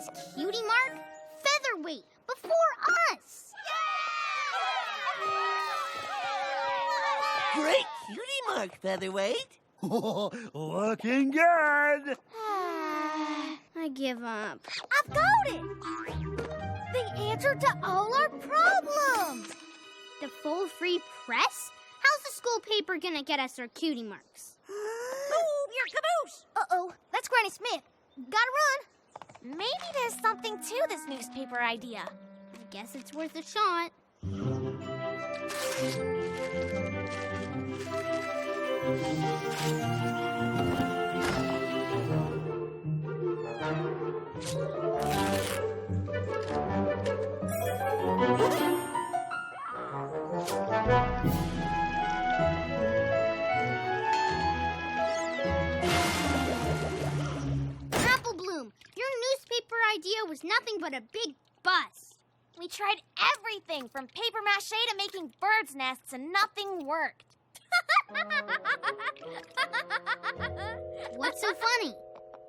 Ponies Cutie Mark featherweight before us. Great Cutie Mark featherweight. Looking good. I give up. I've got it! The answer to all our problems! The full free press? How's the school paper gonna get us our cutie marks? Oh, your caboose! Uh-oh, that's Granny Smith. Gotta run. Maybe there's something to this newspaper idea. I guess it's worth a shot. Apple Bloom, your newspaper idea was nothing but a big bust. We tried everything from paper mache to making birds' nests and nothing worked. What's so funny?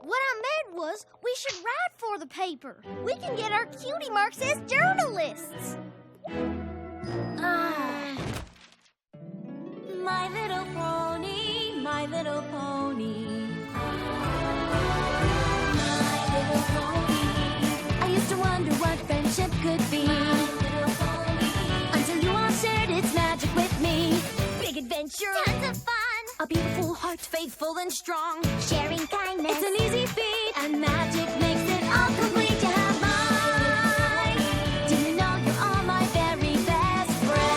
What I meant was we should write for the paper. We can get our cutie marks as journalists. My little pony, my little pony. My little pony. I used to wonder what friendship could be. My little pony. Until you all shared its magic with me. Big adventure. Tons of fun. A beautiful heart, faithful and strong. Sharing kindness. It's an easy feat, and magic makes it all complete. You have mine. Do you know you're all my very best friends?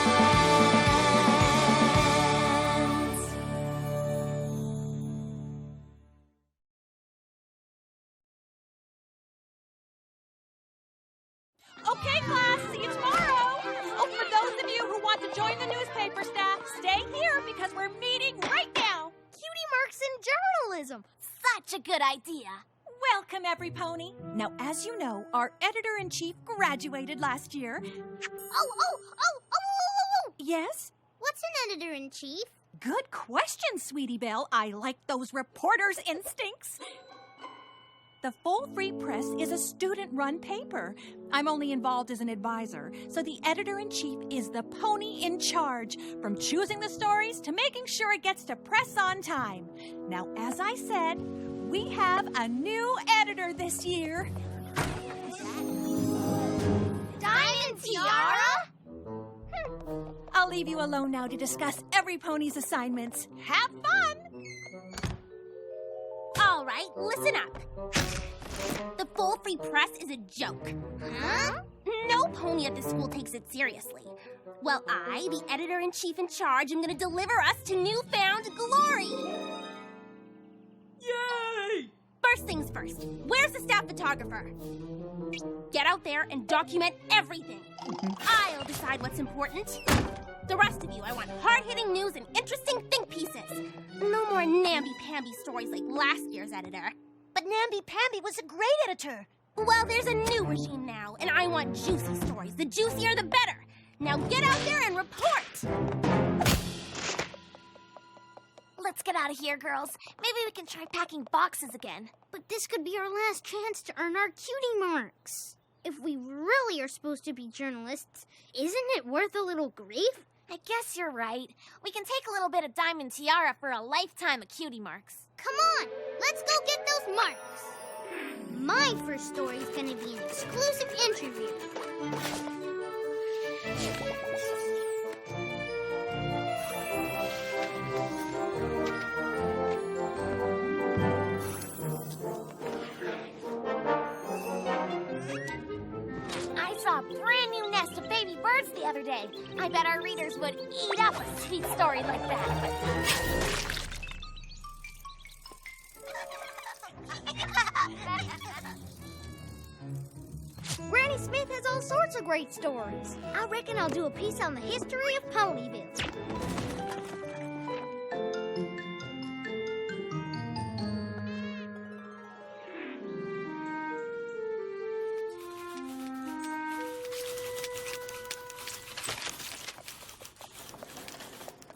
Okay, class, see you tomorrow. Oh, for those of you who want to join the newspaper staff, stay here because we're meeting right now. Cutie marks in journalism. Such a good idea. Welcome, everypony. Now, as you know, our editor-in-chief graduated last year. Oh. Yes? What's an editor-in-chief? Good question, Sweetie Belle. I like those reporters' instincts. The Full Free Press is a student-run paper. I'm only involved as an advisor, so the editor-in-chief is the pony in charge, from choosing the stories to making sure it gets to press on time. Now, as I said, we have a new editor this year. Diamond Tiara? I'll leave you alone now to discuss everypony's assignments. Have fun! All right, listen up. The Full Free Press is a joke. Huh? No pony at this school takes it seriously. Well, I, the editor-in-chief in charge, am going to deliver us to newfound glory. Yay! First things first, where's the staff photographer? Get out there and document everything. I'll decide what's important. The rest of you, I want hard-hitting news and interesting think pieces. No more namby-pamby stories like last year's editor. But namby-pamby was a great editor. Well, there's a new regime now, and I want juicy stories. The juicier, the better. Now get out there and report. Let's get out of here, girls. Maybe we can try packing boxes again. But this could be our last chance to earn our cutie marks. If we really are supposed to be journalists, isn't it worth a little grief? I guess you're right. We can take a little bit of Diamond Tiara for a lifetime of cutie marks. Come on, let's go get those marks. My first story is going to be an exclusive interview. I saw a brand new nest of baby birds the other day. I bet our readers would eat up a sweet story like that. Granny Smith has all sorts of great stories. I reckon I'll do a piece on the history of Ponyville.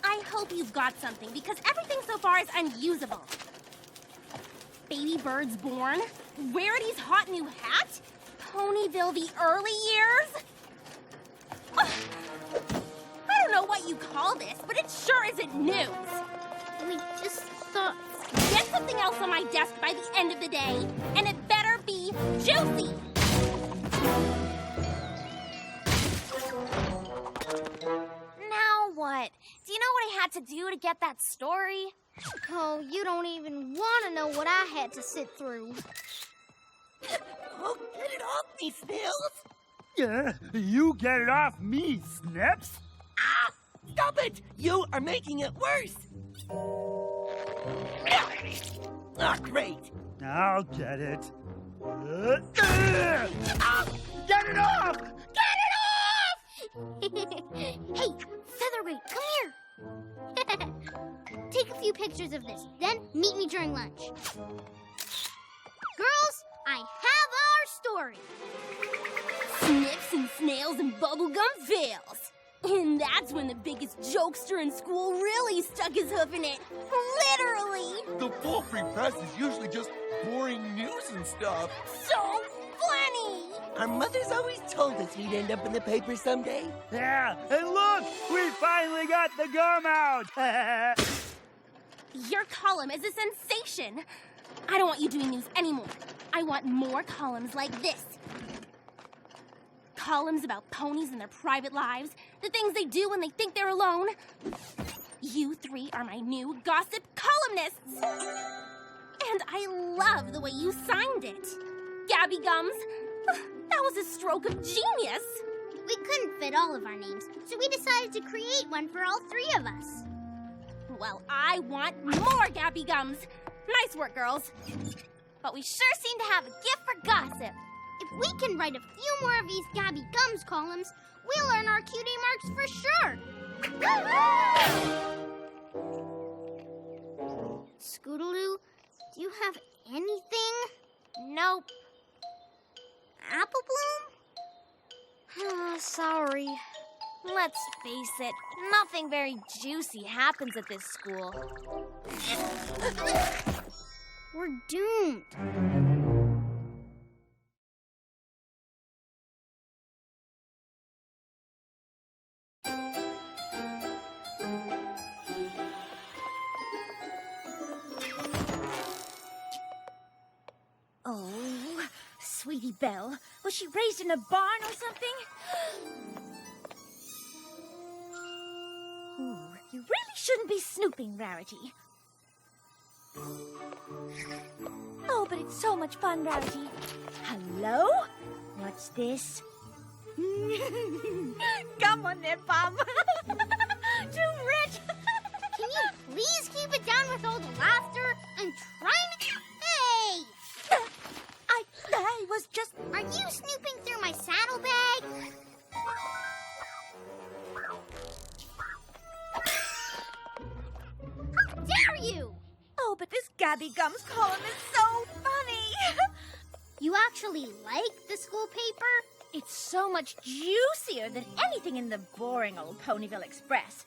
I hope you've got something, because everything so far is unusable. Baby birds born? Rarity's hot new hat? Ponyville the early years? Ugh. I don't know what you call this, but it sure isn't news. We just thought... Get something else on my desk by the end of the day, and it better be juicy. Now what? Do you know what I had to do to get that story? Oh, you don't even want to know what I had to sit through. Oh, get it off me, Snails! You get it off me, Snips! Ah! Stop it! You are making it worse! Ah, great! I'll get it. Ah! Get it off! Get it off! Hey, Featherweight, come here. Take a few pictures of this, then meet me during lunch. Girls, I have our story. Snips and snails and bubblegum veils. And that's when the biggest jokester in school really stuck his hoof in it. Literally. The full free press is usually just boring news and stuff. So funny. Our mothers always told us we'd end up in the paper someday. Yeah, and look! We finally got the gum out! Your column is a sensation. I don't want you doing news anymore. I want more columns like this. Columns about ponies and their private lives, the things they do when they think they're alone. You three are my new gossip columnists. And I love the way you signed it. Gabby Gums, that was a stroke of genius. We couldn't fit all of our names, so we decided to create one for all three of us. Well, I want more Gabby Gums. Nice work, girls. But we sure seem to have a gift for gossip. If we can write a few more of these Gabby Gums columns, we'll earn our cutie marks for sure. Scootaloo, do you have anything? Nope. Apple Bloom? Sorry. Let's face it, nothing very juicy happens at this school. We're doomed. Oh, Sweetie Belle, was she raised in a barn or something? Ooh, you really shouldn't be snooping, Rarity. Oh, but it's so much fun, Rarity. Hello? What's this? Come on there, Bob. Too rich. Can you please keep it down with all the laughter? I'm trying to... Hey! I was just... Are you snooping through my saddlebag? How dare you! Oh, but this Gabby Gums column is so funny. You actually like the school paper? It's so much juicier than anything in the boring old Ponyville Express.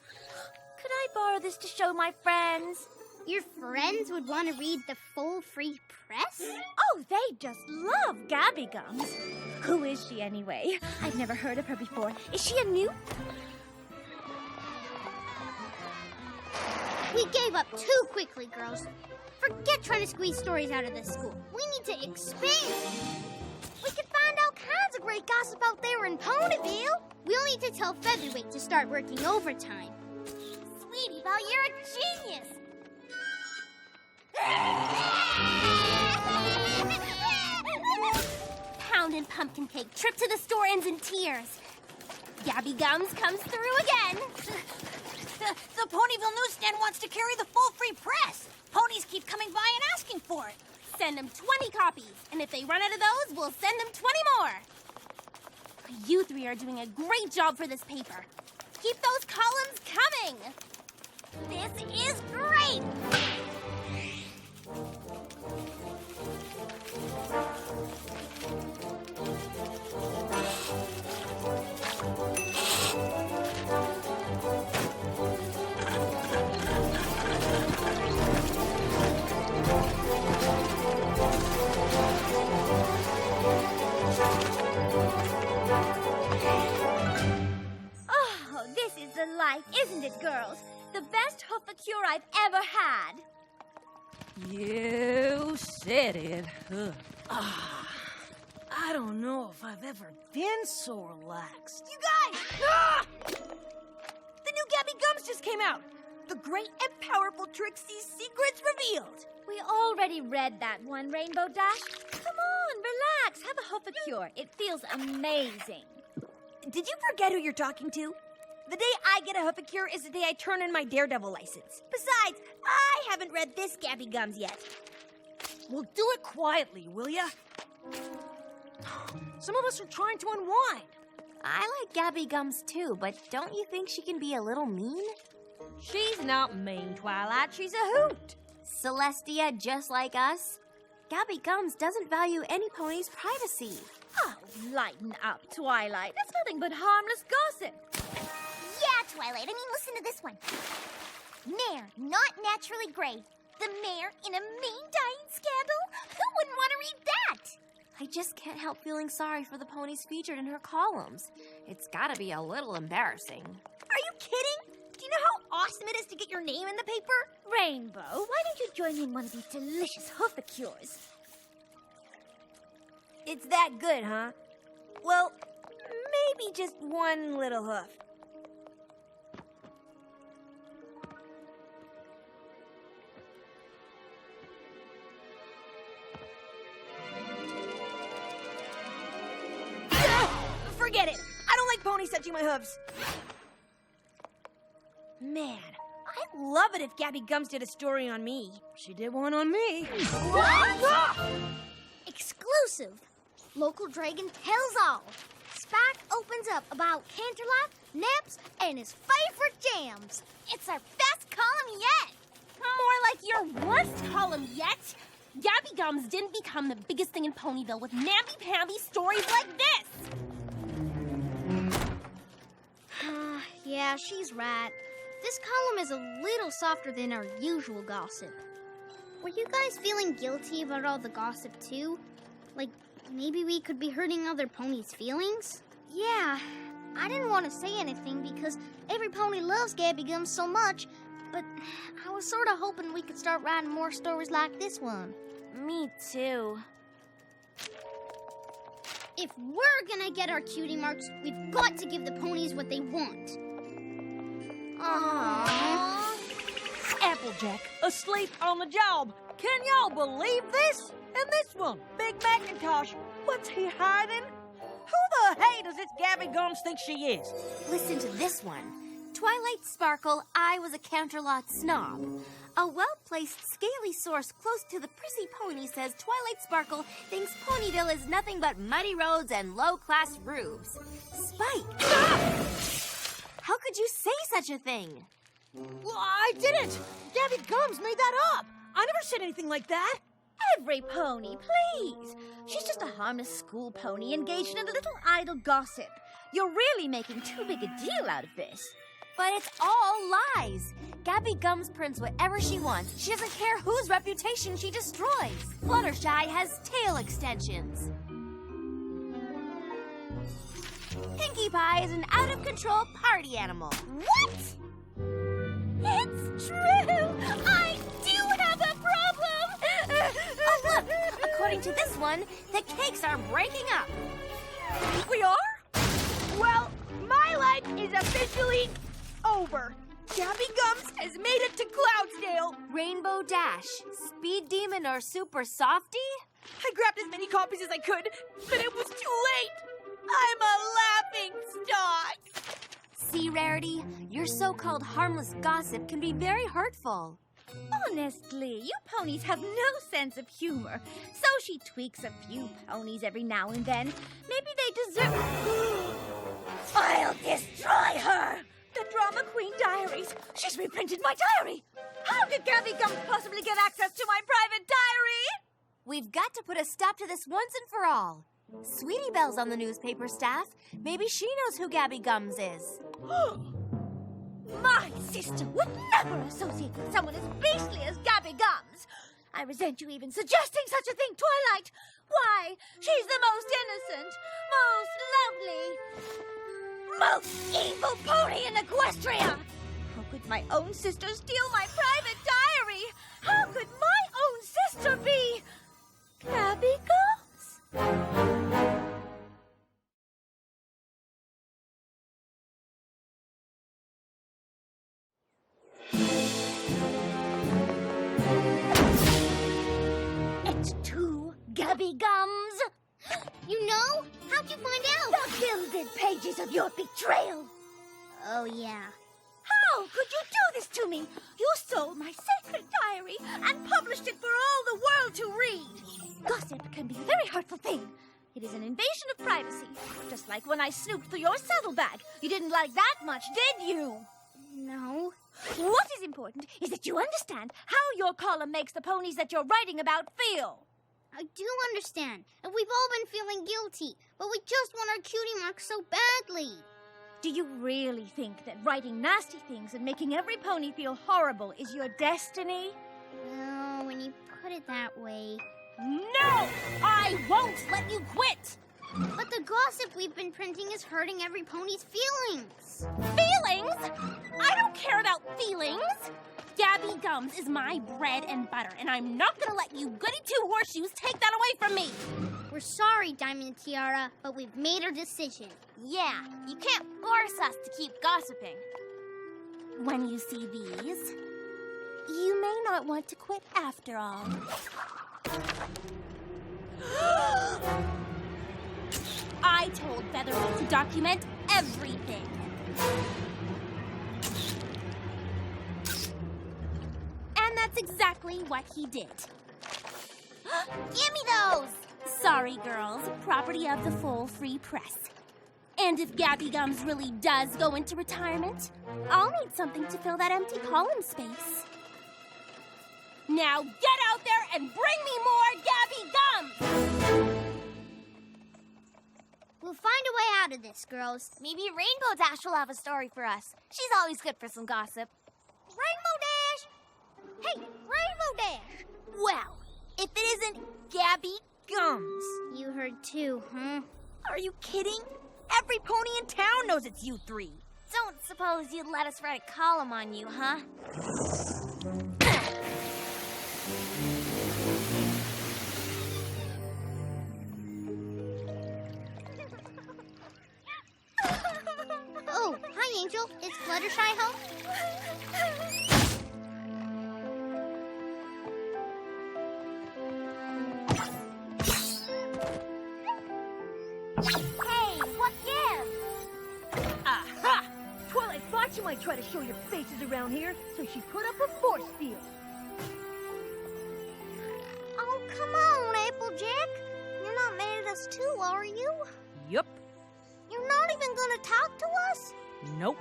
Could I borrow this to show my friends? Your friends would want to read the full free press? Oh, they just love Gabby Gums. Who is she anyway? I've never heard of her before. Is she a new... We gave up too quickly, girls. Forget trying to squeeze stories out of this school. We need to expand. We could find all kinds of great gossip out there in Ponyville. We'll need to tell Featherweight to start working overtime. Sweetie Belle, you're a genius. Pound and pumpkin cake trip to the store ends in tears. Gabby Gums comes through again. The Ponyville newsstand wants to carry the full free press. Ponies keep coming by and asking for it. Send them 20 copies, and if they run out of those, we'll send them 20 more. You three are doing a great job for this paper. Keep those columns coming. This is great. Oh, this is the life, isn't it, girls? The best hoofacure I've ever had. You said it. I don't know if I've ever been so relaxed. You guys! Ah! The new Gabby Gums just came out. The great and powerful Trixie's Secrets Revealed. We already read that one, Rainbow Dash. Come on, relax. Have a hoofacure. It feels amazing. Did you forget who you're talking to? The day I get a hoofacure is the day I turn in my Daredevil license. Besides, I haven't read this Gabby Gums yet. Well, do it quietly, will ya? Some of us are trying to unwind. I like Gabby Gums too, but don't you think she can be a little mean? She's not mean, Twilight. She's a hoot. Celestia, just like us? Gabby Gums doesn't value any pony's privacy. Oh, lighten up, Twilight. That's nothing but harmless gossip. Yeah, Twilight. I mean, listen to this one. Mare, not naturally gray. The mare in a Maine dyeing scandal? Who wouldn't want to read that? I just can't help feeling sorry for the ponies featured in her columns. It's gotta be a little embarrassing. Are you kidding? Do you know how awesome it is to get your name in the paper? Rainbow, why don't you join me in one of these delicious hoofacures? It's that good, huh? Well, maybe just one little hoof. Forget it. I don't like ponies touching my hooves. Man, I'd love it if Gabby Gums did a story on me. She did one on me. What? Exclusive. Local Dragon tells all. Spark opens up about Canterlot, Naps, and his favorite jams. It's our best column yet. More like your worst column yet. Gabby Gums didn't become the biggest thing in Ponyville with namby-pamby stories like this. Yeah, she's right. This column is a little softer than our usual gossip. Were you guys feeling guilty about all the gossip too? Like, maybe we could be hurting other ponies' feelings? Yeah, I didn't want to say anything because every pony loves Gabby Gums so much, but I was sort of hoping we could start writing more stories like this one. Me too. If we're gonna get our cutie marks, we've got to give the ponies what they want. Aww. Applejack, asleep on the job. Can y'all believe this? And this one, Big Macintosh. What's he hiding? Who the hey does this Gabby Gums think she is? Listen to this one. Twilight Sparkle, I was a Canterlot snob. A well-placed, scaly source close to the prissy pony says Twilight Sparkle thinks Ponyville is nothing but muddy roads and low-class roofs. Spike! Ah! How could you say such a thing? Well, I didn't. Gabby Gums made that up. I never said anything like that. Every pony, please. She's just a harmless school pony engaged in a little idle gossip. You're really making too big a deal out of this. But it's all lies. Gabby Gums prints whatever she wants. She doesn't care whose reputation she destroys. Fluttershy has tail extensions. Pinkie Pie is an out-of-control party animal. What? It's true! I do have a problem! Oh, look! According to this one, the cakes are breaking up. We are? Well, my life is officially over. Gabby Gums has made it to Cloudsdale. Rainbow Dash, Speed Demon or Super Softy? I grabbed as many copies as I could, but it was too late. I'm a laughing stock. See, Rarity, your so-called harmless gossip can be very hurtful. Honestly, you ponies have no sense of humor. So she tweaks a few ponies every now and then. Maybe they deserve... I'll destroy her! The Drama Queen Diaries. She's reprinted my diary. How did Gabby Gums possibly get access to my private diary? We've got to put a stop to this once and for all. Sweetie Belle's on the newspaper staff. Maybe she knows who Gabby Gums is. My sister would never associate with someone as beastly as Gabby Gums. I resent you even suggesting such a thing, Twilight. Why, she's the most innocent, most lovely, most evil pony in Equestria! How could my own sister steal my private diary? How could my own sister be Gabby Gums? It's true, Gabby Gums. You know? How'd you find out? The gilded pages of your betrayal. Oh, yeah. How could you do this to me? You stole my sacred diary and published it for all the world to read. Gossip can be a very hurtful thing. It is an invasion of privacy. Just like when I snooped through your saddlebag. You didn't like that much, did you? No. What is important is that you understand how your column makes the ponies that you're writing about feel. I do understand. And we've all been feeling guilty. But we just want our cutie marks so badly. Do you really think that writing nasty things and making every pony feel horrible is your destiny? Well, when you put it that way... No! I won't let you quit! But the gossip we've been printing is hurting every pony's feelings. Feelings? I don't care about feelings! Gabby Gums is my bread and butter, and I'm not gonna let you goody two-horseshoes take that away from me! We're sorry, Diamond Tiara, but we've made our decision. Yeah, you can't force us to keep gossiping. When you see these, you may not want to quit after all. I told Featherweight to document everything. And that's exactly what he did. Give me those! Sorry, girls. Property of the full free press. And if Gabby Gums really does go into retirement, I'll need something to fill that empty column space. Now get out there and bring me more Gabby Gums! We'll find a way out of this, girls. Maybe Rainbow Dash will have a story for us. She's always good for some gossip. Rainbow Dash! Hey, Rainbow Dash! Well, if it isn't Gabby Gums. You heard too, huh? Are you kidding? Every pony in town knows it's you three. Don't suppose you'd let us write a column on you, huh? Oh, hi, Angel. Is Fluttershy home? Hey, what gives? Aha! Twilight thought you might try to show your faces around here, so she put up a force field. Oh, come on, Applejack. You're not mad at us too, are you? Yup. You're not even gonna talk to us? Nope.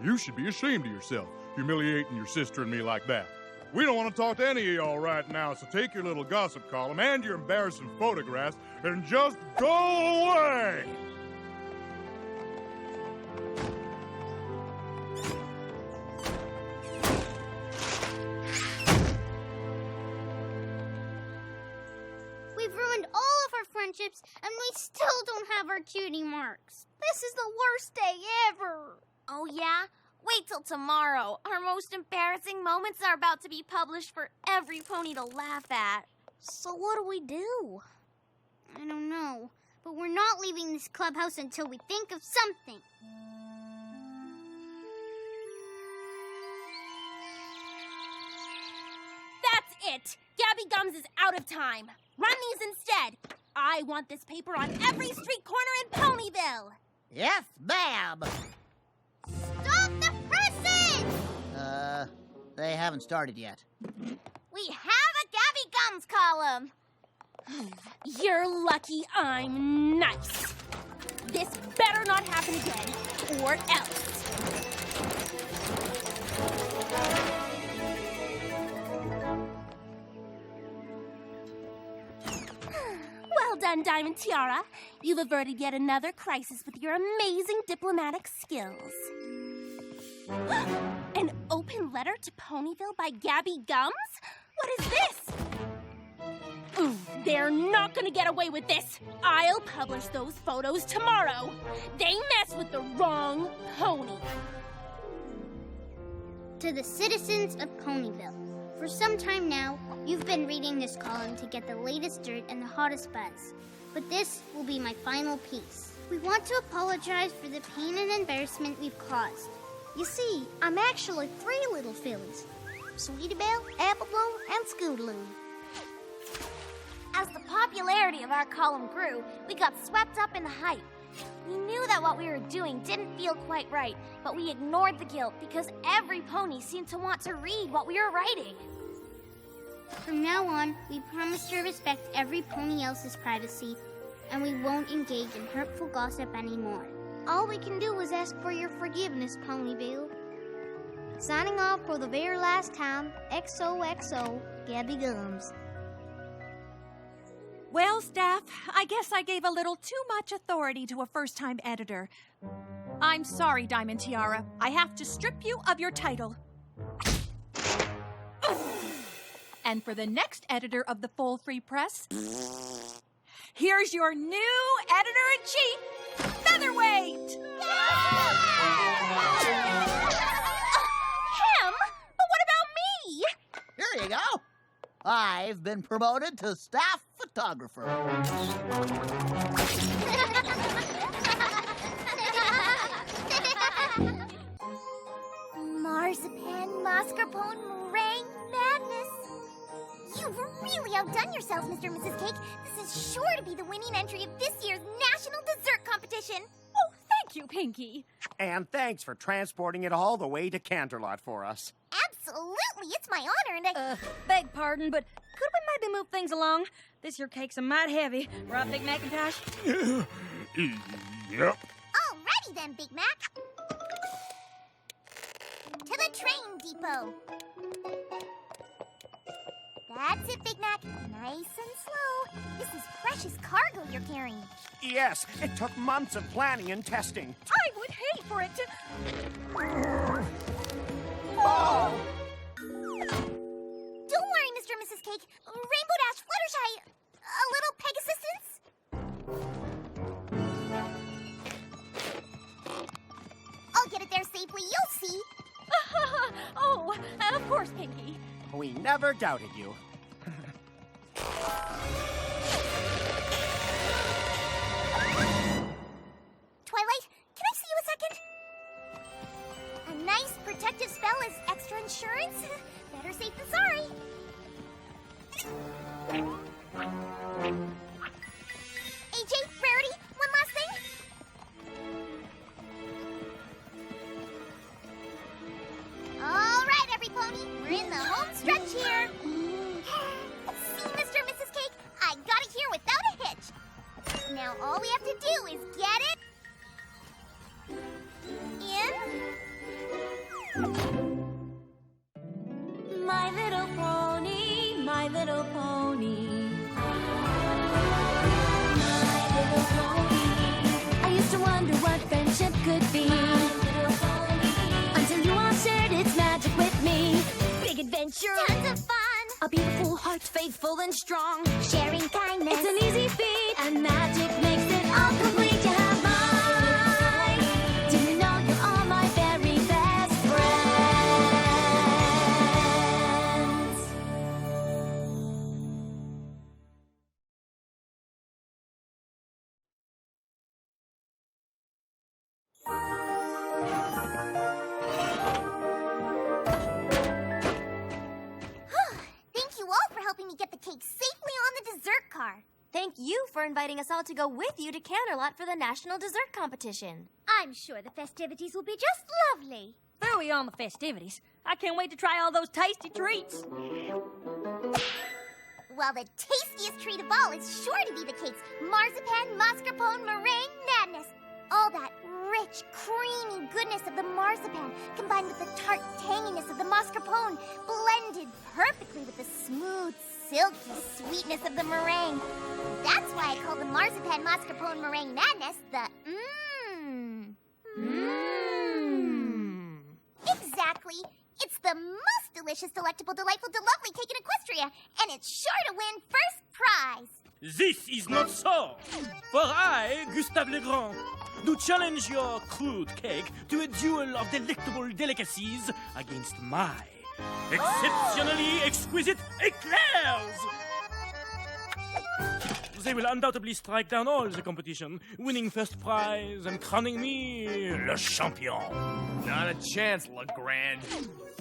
You should be ashamed of yourself, humiliating your sister and me like that. We don't want to talk to any of y'all right now, so take your little gossip column and your embarrassing photographs and just go away! We've ruined all of our friendships, and we still don't have our cutie marks. This is the worst day ever. Oh, yeah? Wait till tomorrow. Our most embarrassing moments are about to be published for every pony to laugh at. So what do we do? I don't know, but we're not leaving this clubhouse until we think of something. That's it! Gabby Gums is out of time. Run these instead. I want this paper on every street corner in Ponyville. Yes, ma'am. Stop the presses! They haven't started yet. We have a Gabby Gums column. You're lucky I'm nice. This better not happen again, or else. Well done, Diamond Tiara. You've averted yet another crisis with your amazing diplomatic skills. An open letter to Ponyville by Gabby Gums? What is this? They're not gonna get away with this. I'll publish those photos tomorrow. They mess with the wrong pony. To the citizens of Ponyville, for some time now, you've been reading this column to get the latest dirt and the hottest buzz. But this will be my final piece. We want to apologize for the pain and embarrassment we've caused. You see, I'm actually 3 little fillies. Sweetie Belle, Apple Bloom, and Scootaloo. As the popularity of our column grew, we got swept up in the hype. We knew that what we were doing didn't feel quite right, but we ignored the guilt because every pony seemed to want to read what we were writing. From now on, we promise to respect every pony else's privacy, and we won't engage in hurtful gossip anymore. All we can do is ask for your forgiveness, Ponyville. Signing off for the very last time, XOXO, Gabby Gums. Well, staff, I guess I gave a little too much authority to a first-time editor. I'm sorry, Diamond Tiara. I have to strip you of your title. And for the next editor of the Full Free Press, here's your new editor-in-chief, Featherweight! Him? But what about me? Here you go. I've been promoted to staff photographer. Marzipan, mascarpone, meringue, madness. You've really outdone yourselves, Mr. and Mrs. Cake. This is sure to be the winning entry of this year's National Dessert Competition. Oh, thank you, Pinkie. And thanks for transporting it all the way to Canterlot for us. Absolutely, it's my honor, and I... Beg pardon, but could we maybe move things along? This here cake's a mite heavy. Right, Big Macintosh? Yep. Alrighty then, Big Mac. To the train depot. That's it, Big Mac. Nice and slow. This is precious cargo you're carrying. Yes, it took months of planning and testing. I would hate for it to... Oh! Don't worry, Mr. and Mrs. Cake. Rainbow Dash, Fluttershy, a little pegasusence. I'll get it there safely, you'll see. Oh, of course, Pinkie. We never doubted you. Twilight, can I see you a second? A nice protective spell is extra insurance. Better safe than sorry. AJ, Rarity, one last thing. All right, everypony, we're in the home stretch here. See, Mr. and Mrs. Cake, I got it here without a hitch. Now all we have to do is get it in. My little pony, my little pony. My little pony. I used to wonder what friendship could be. My little pony. Until you all shared its magic with me. Big adventure. Tons of fun. A beautiful heart, faithful and strong. Sharing kindness. It's an easy feat, and magic makes it all complete. You have mine. Do you know you're all my very best friends? Thank you all for helping me get the cake safely on the dessert car. Thank you for inviting us all to go with you to Canterlot for the National Dessert Competition. I'm sure the festivities will be just lovely. Phooey on the festivities. I can't wait to try all those tasty treats. Well, the tastiest treat of all is sure to be the cake's marzipan, mascarpone, meringue madness. All that rich, creamy goodness of the marzipan combined with the tart tanginess of the mascarpone, blended perfectly with the smooth, silky sweetness of the meringue. That's why I call the marzipan mascarpone meringue madness the Exactly. It's the most delicious delicious, delectable, delightful, delovely cake in Equestria, and it's sure to win first prize. This is not so. For I, Gustave Legrand, do challenge your crude cake to a duel of delectable delicacies against my exceptionally exquisite eclairs. They will undoubtedly strike down all the competition, winning first prize and crowning me le champion. Not a chance, Legrand.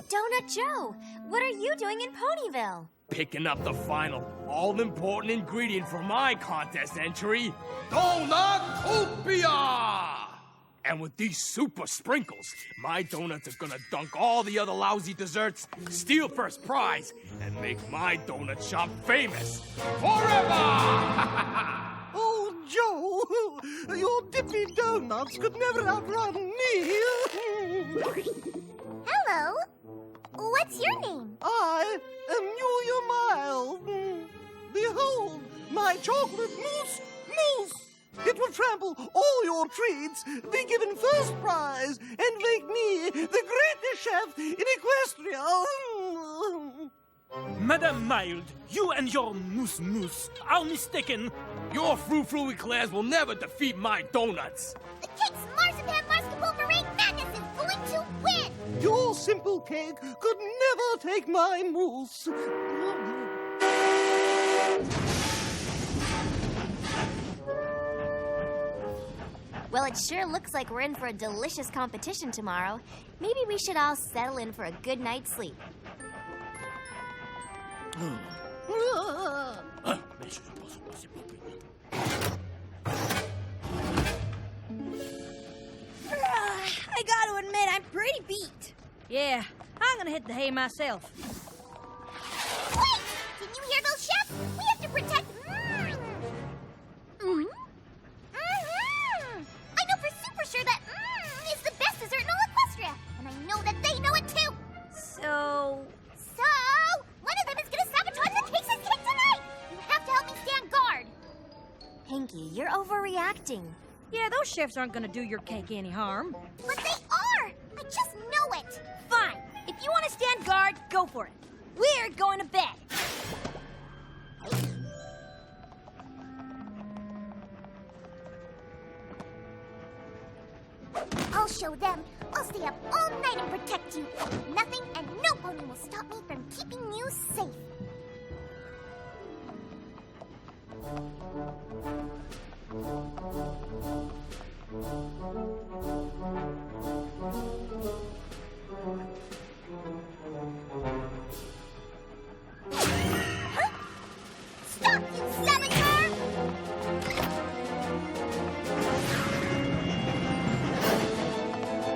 Donut Joe, what are you doing in Ponyville? Picking up the final, all-important ingredient for my contest entry, Donutopia! And with these super sprinkles, my donuts are gonna dunk all the other lousy desserts, steal first prize, and make my donut shop famous forever! Oh, Joe, your dippy donuts could never outrun me. Hello. What's your name? I am Julia Miles. Behold, my chocolate mousse. It will trample all your treats, be given first prize, and make me the greatest chef in Equestria. Madame Mild, you and your mousse are mistaken. Your frou-frou eclairs will never defeat my donuts. The cake's marzipan mascarpone meringue madness is going to win. Your simple cake could never take my mousse. Well, it sure looks like we're in for a delicious competition tomorrow. Maybe we should all settle in for a good night's sleep. I gotta admit, I'm pretty beat. Yeah, I'm gonna hit the hay myself. Wait! Didn't you hear those chefs? We have to protect... I know for super sure that is the best dessert in all Equestria. And I know that they know it too. So, one of them is gonna sabotage the cakes and cake tonight. You have to help me stand guard. Pinkie, you're overreacting. yeah, those chefs aren't gonna do your cake any harm. But they are. I just know it. Fine. If you want to stand guard, go for it. We're going to bed. I'll show them. I'll stay up all night and protect you. Nothing and no pony will stop me from keeping you safe. Huh? Stop, you saboteur!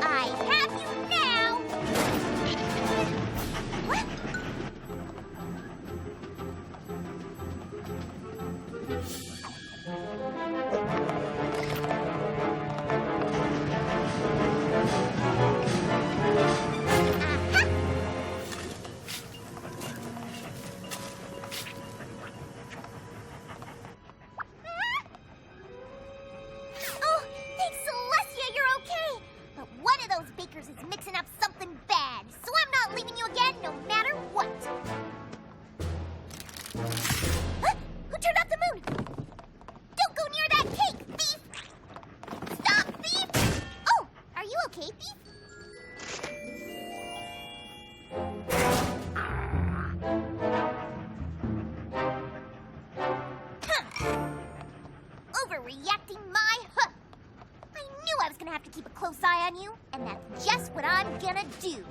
I have you now! What? Oh, thanks, Celestia, you're okay. But one of those bakers is mixing up something bad, so I'm not leaving you again no matter what. Huh? Who turned off the moon? Don't go near that cake, thief! Stop, thief! Oh, are you okay, thief? Overreacting my huh. I knew I was gonna have to keep a close eye on you, and that's just what I'm gonna do.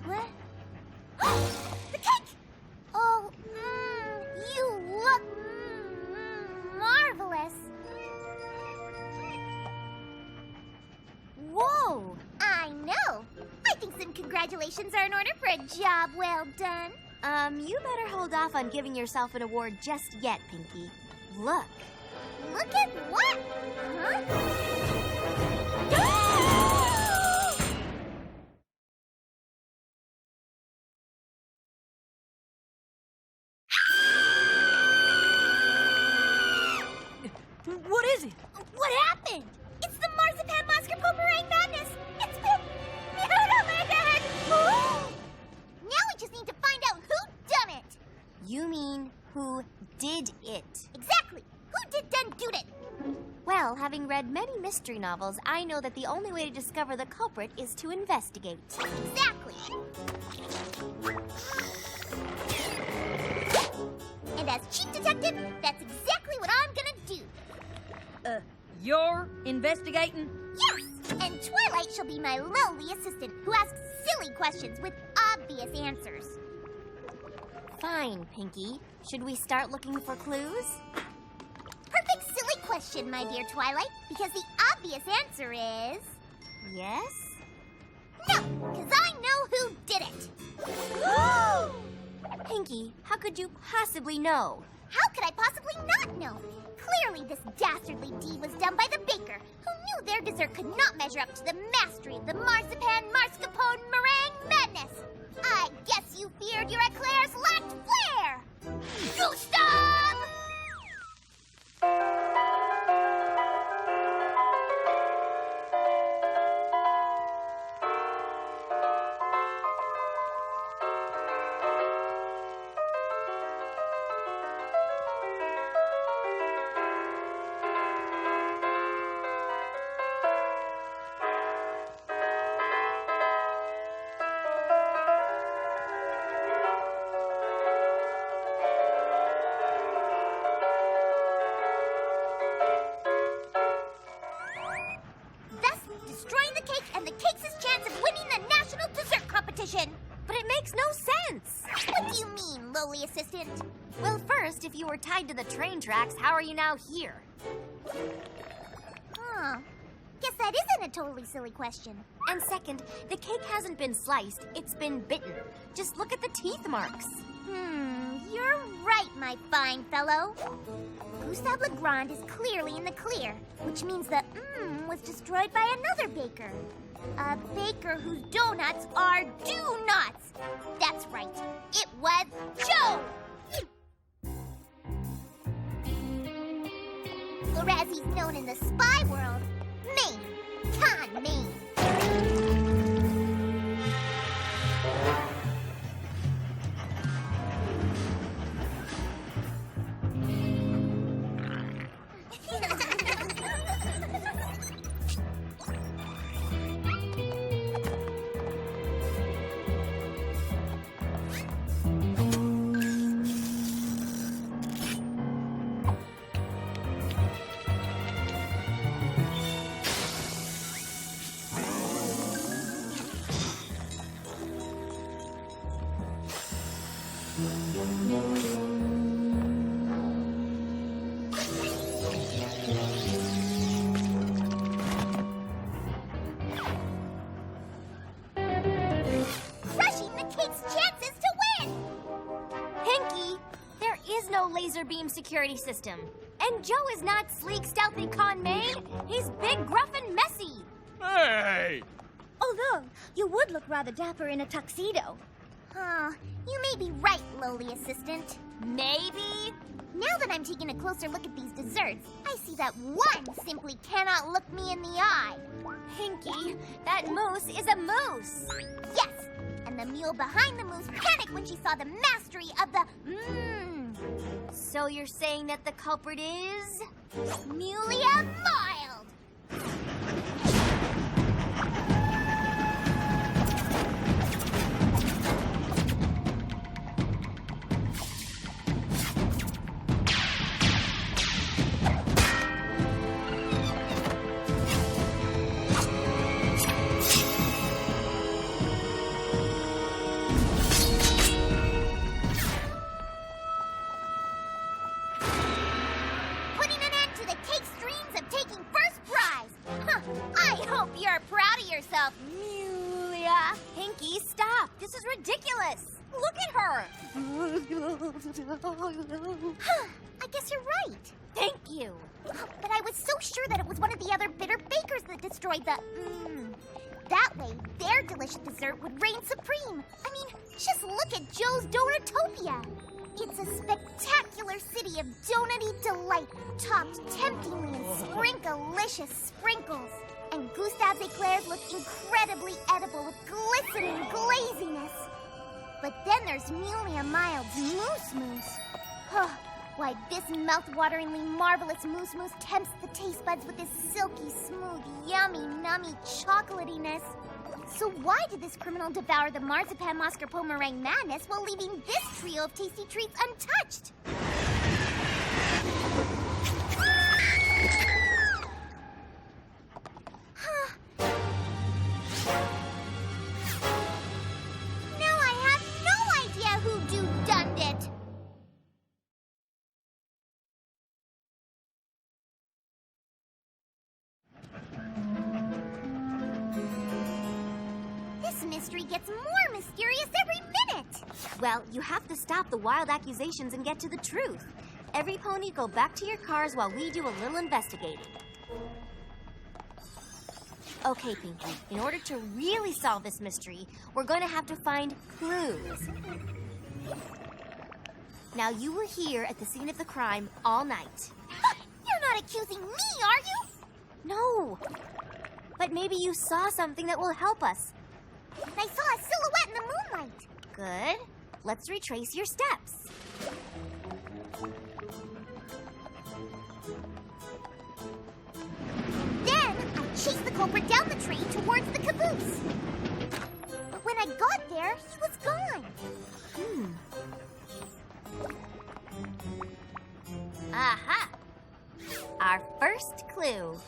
What? The cake! Oh, you look marvelous. Whoa! I know. I think some congratulations are in order for a job well done. You better hold off on giving yourself an award just yet, Pinkie. Look. Look at what? Huh? What is it? What happened? It's the marzipan mascarpone meringue madness. It's been mutilated. Now we just need to find out who done it. You mean who did it? Exactly. Who did do it? Well, having read many mystery novels, I know that the only way to discover the culprit is to investigate. Exactly. And as chief detective, that's exactly what I'm gonna do. You're investigating? Yes! And Twilight shall be my lowly assistant who asks silly questions with obvious answers. Fine, Pinkie. Should we start looking for clues? Perfect silly question, my dear Twilight, because the obvious answer is... Yes? No, because I know who did it. Pinkie, how could you possibly know? How could I possibly not know? Clearly this dastardly deed was done by the baker, who knew their dessert could not measure up to the mastery of the marzipan mascarpone meringue madness. I guess you feared your eclairs lacked flair! Gustav! But it makes no sense. What do you mean, lowly assistant? Well, first, if you were tied to the train tracks, how are you now here? Huh. Guess that isn't a totally silly question. And second, the cake hasn't been sliced, it's been bitten. Just look at the teeth marks. You're right, my fine fellow. Gustave Legrand is clearly in the clear, which means the was destroyed by another baker. A baker whose donuts are do-nuts. That's right. It was Joe. Or as he's known in the spy world, Maine. Con Maine. Laser beam security system. And Joe is not sleek, stealthy con maid. He's big, gruff, and messy. Hey! Although, you would look rather dapper in a tuxedo. You may be right, lowly assistant. Maybe. Now that I'm taking a closer look at these desserts, I see that one simply cannot look me in the eye. Pinkie, that moose is a moose. Yes, and the mule behind the moose panicked when she saw the mastery of the So you're saying that the culprit is... Mulia Mild! Pinkie, stop! This is ridiculous! Look at her! I guess you're right. Thank you. But I was so sure that it was one of the other bitter bakers that destroyed the That way, their delicious dessert would reign supreme. I mean, just look at Joe's Donutopia. It's a spectacular city of donut-y delight, topped temptingly in sprinkalicious sprinkles. And Gustave's eclairs look incredibly edible with glistening glaziness. But then there's Mulia Mild's Moose Moose. Why, this mouth-wateringly marvelous Moose Moose tempts the taste buds with this silky, smooth, yummy, nummy chocolatiness. So why did this criminal devour the marzipan mascarpone meringue madness while leaving this trio of tasty treats untouched? Now I have no idea who do-done it. This mystery gets more mysterious every minute. Well, you have to stop the wild accusations and get to the truth. Every pony, go back to your cars while we do a little investigating. Okay, Pinkie, in order to really solve this mystery, we're going to have to find clues. Now, you were here at the scene of the crime all night. You're not accusing me, are you? No, but maybe you saw something that will help us. I saw a silhouette in the moonlight. Good. Let's retrace your steps. Then I chased the culprit down the train towards the caboose. But when I got there, he was gone. Aha! Our first clue.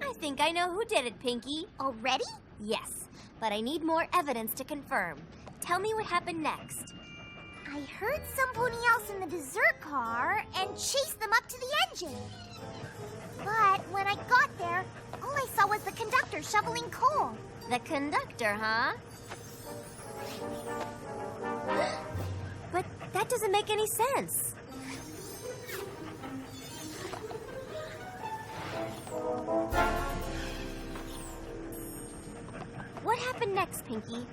I think I know who did it, Pinkie. Already? Yes, but I need more evidence to confirm. Tell me what happened next. I heard some pony else in the dessert car and chased them up to the engine. But when I got there, all I saw was the conductor shoveling coal. The conductor, huh? But that doesn't make any sense. What happened next, Pinkie?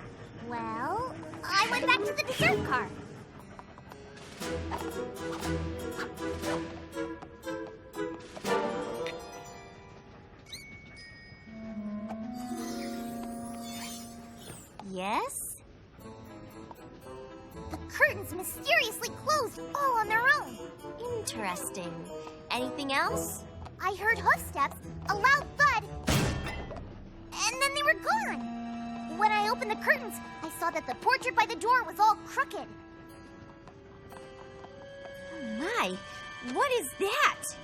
Well, I went back to the dessert car. Yes? The curtains mysteriously closed all on their own. Interesting. Anything else? I heard hoofsteps, a loud thud, and then they were gone. When I opened the curtains, I saw that the portrait by the door was all crooked. Oh my, what is that?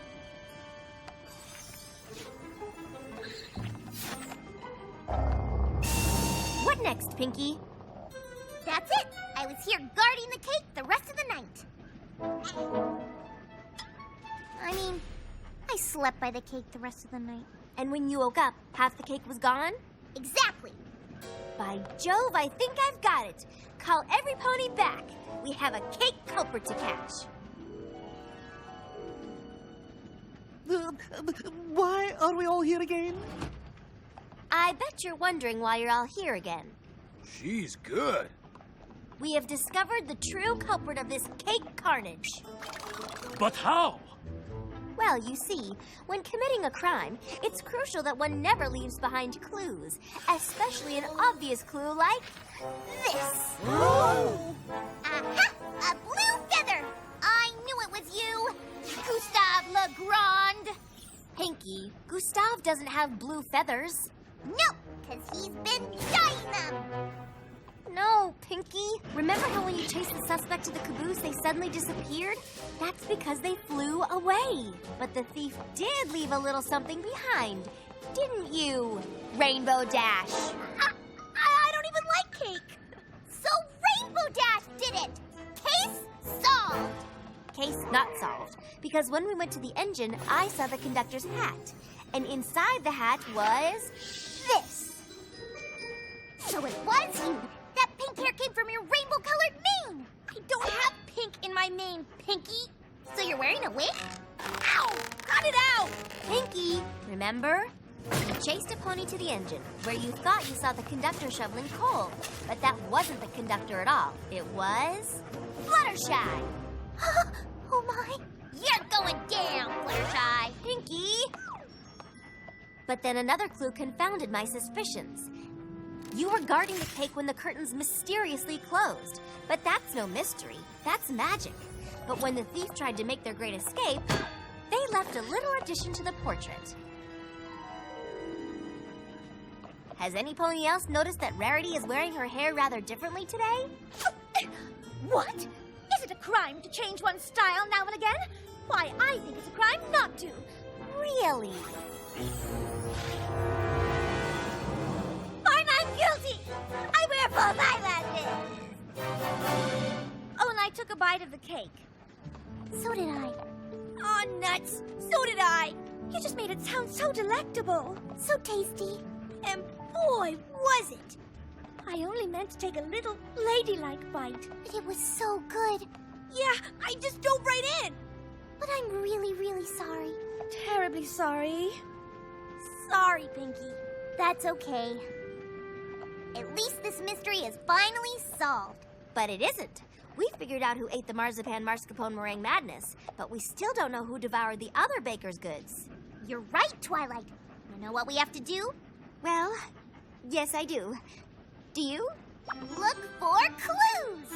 What next, Pinkie? That's it. I was here guarding the cake the rest of the night. I mean, I slept by the cake the rest of the night. And when you woke up, half the cake was gone? Exactly. By Jove, I think I've got it. Call every pony back. We have a cake culprit to catch. Why are we all here again? I bet you're wondering why you're all here again. She's good. We have discovered the true culprit of this cake carnage. But how? Well, you see, when committing a crime, it's crucial that one never leaves behind clues, especially an obvious clue like this. Aha! A blue feather! I knew it was you! Gustave Legrand! Pinkie, Gustave doesn't have blue feathers. Nope, because he's been dyeing them! No, Pinkie. Remember how when you chased the suspect to the caboose, they suddenly disappeared? That's because they flew away. But the thief did leave a little something behind, didn't you, Rainbow Dash? I don't even like cake! So Rainbow Dash did it! Case solved! Case not solved, because when we went to the engine, I saw the conductor's hat. And inside the hat was this. So it was you! That pink hair came from your rainbow-colored mane! I don't have pink in my mane, Pinkie. So you're wearing a wig? Ow! Cut it out! Pinkie, remember? chased a pony to the engine, where you thought you saw the conductor shoveling coal. But that wasn't the conductor at all. It was... Fluttershy! Oh my! You're going down, Fluttershy! Pinkie! But then another clue confounded my suspicions. You were guarding the cake when the curtains mysteriously closed. But that's no mystery. That's magic. But when the thief tried to make their great escape, they left a little addition to the portrait. Has any pony else noticed that Rarity is wearing her hair rather differently today? What? Is it a crime to change one's style now and again? Why, I think it's a crime not to. Really? Fine, I'm guilty. I wear false eyelashes. Oh, and I took a bite of the cake. So did I. Oh, nuts. So did I. You just made it sound so delectable. So tasty. And boy, was it. I only meant to take a little ladylike bite. But it was so good. Yeah, I just dove right in. But I'm really, really sorry. Terribly sorry. Sorry, Pinkie. That's okay. At least this mystery is finally solved. But it isn't. We figured out who ate the marzipan mascarpone meringue madness, but we still don't know who devoured the other baker's goods. You're right, Twilight. You know what we have to do? Well, yes, I do. Do you? Look for clues!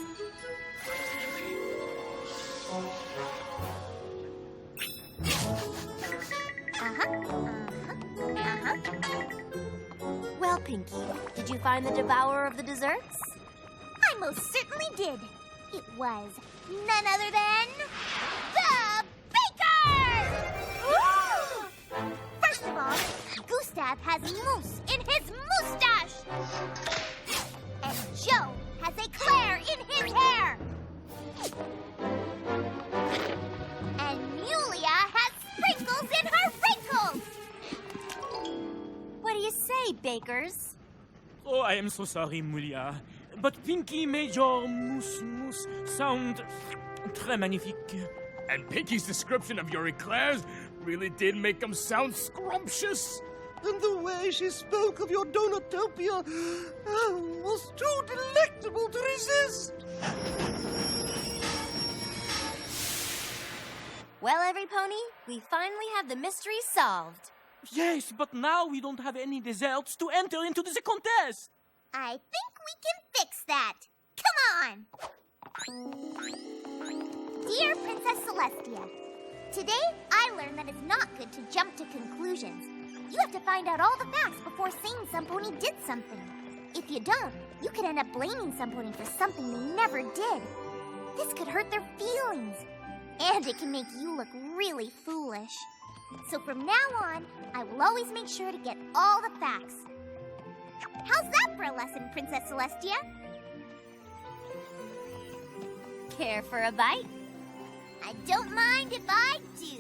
Well, Pinkie, did you find the devourer of the desserts? I most certainly did. It was none other than the baker! First of all, Gustav has mousse in his moustache. And Joe has eclair in his hair. And Yulia has sprinkles in her wrinkles. What do you say, bakers? Oh, I am so sorry, Mulia. But Pinkie made your mousse sound très magnifique. And Pinkie's description of your eclairs really did make them sound scrumptious. And the way she spoke of your donutopia was too delectable to resist. Well, everypony, we finally have the mystery solved. Yes, but now we don't have any desserts to enter into the contest. I think we can fix that. Come on! Dear Princess Celestia, today I learned that it's not good to jump to conclusions. You have to find out all the facts before saying some pony did something. If you don't, you could end up blaming some pony for something they never did. This could hurt their feelings. And it can make you look really foolish. So from now on, I will always make sure to get all the facts. How's that for a lesson, Princess Celestia? Care for a bite? I don't mind if I do.